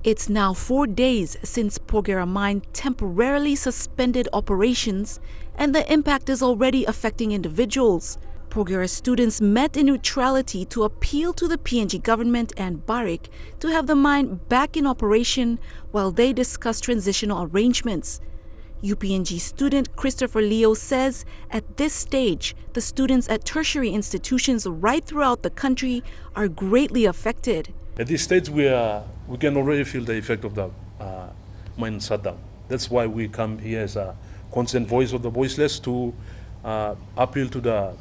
It's now 4 days since Porgera Mine temporarily suspended operations, and the impact is already affecting individuals. Porgera students met in neutrality to appeal to the PNG government and Barrack to have the mine back in operation while they discuss transitional arrangements. UPNG student Christopher Leo says at this stage, the students at tertiary institutions right throughout the country are greatly affected. At this stage, we can already feel the effect of the mine shutdown. That's why we come here as a constant voice of the voiceless to appeal to the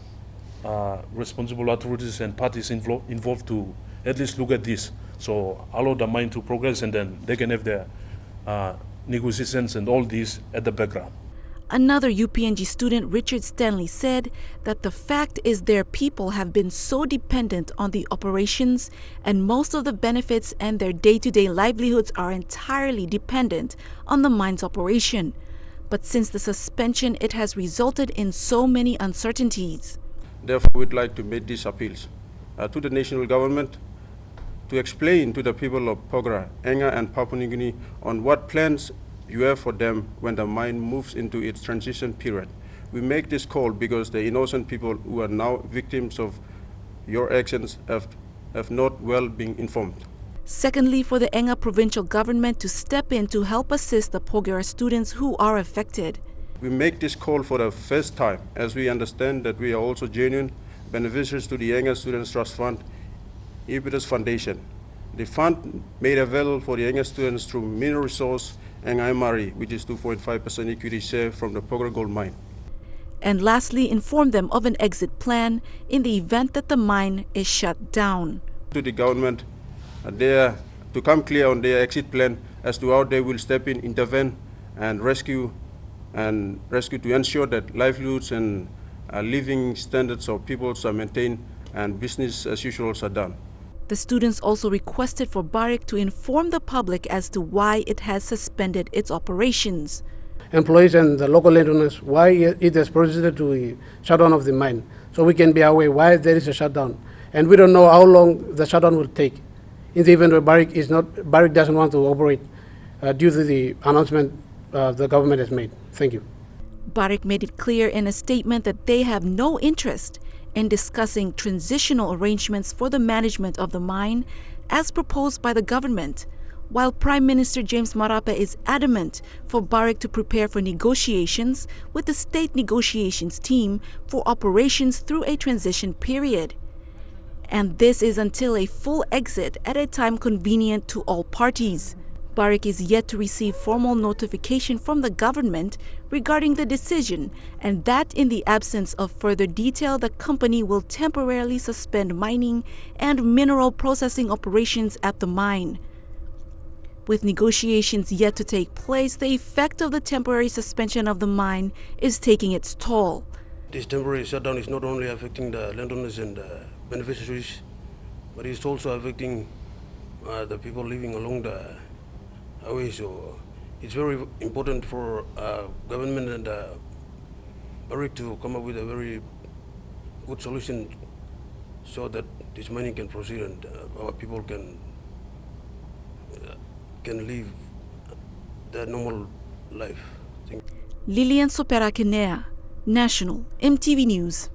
responsible authorities and parties involved to at least look at this. So allow the mine to progress, and then they can have their negotiations and all this at the background. Another UPNG student, Richard Stanley, said that the fact is their people have been so dependent on the operations, and most of the benefits and their day-to-day livelihoods are entirely dependent on the mine's operation. But since the suspension, it has resulted in so many uncertainties. Therefore, we'd like to make these appeals to the national government to explain to the people of Porgera, Enga and Papua New Guinea on what plans you have for them when the mine moves into its transition period. We make this call because the innocent people who are now victims of your actions have not well been informed. Secondly, for the Enga provincial government to step in to help assist the Porgera students who are affected. We make this call for the first time, as we understand that we are also genuine beneficiaries to the Enga Students Trust Fund, Impetus Foundation. The fund made available for the Enga students through mineral resource Enga MRE, which is 2.5% equity share from the Porgera gold mine. And lastly, inform them of an exit plan in the event that the mine is shut down. To the government, to come clear on their exit plan as to how they will step in, intervene, and rescue to ensure that livelihoods and living standards of people are maintained and business as usual are done. The students also requested for Barrack to inform the public as to why it has suspended its operations. Employees and the local landowners, why it has proceeded to a shutdown of the mine, so we can be aware why there is a shutdown. And we don't know how long the shutdown will take. In the event where Barrack doesn't want to operate due to the announcement the government has made. Thank you. Barrack made it clear in a statement that they have no interest in discussing transitional arrangements for the management of the mine as proposed by the government, while Prime Minister James Marape is adamant for Barrack to prepare for negotiations with the state negotiations team for operations through a transition period. And this is until a full exit at a time convenient to all parties. Barrack is yet to receive formal notification from the government regarding the decision, and that in the absence of further detail, the company will temporarily suspend mining and mineral processing operations at the mine. With negotiations yet to take place, the effect of the temporary suspension of the mine is taking its toll. This temporary shutdown is not only affecting the landowners and the beneficiaries, but it's also affecting the people living along the highway. So it's very important for government and Barrack to come up with a very good solution so that this mining can proceed and our people can live their normal life. Lilian Sopera Kenea, National MTV News.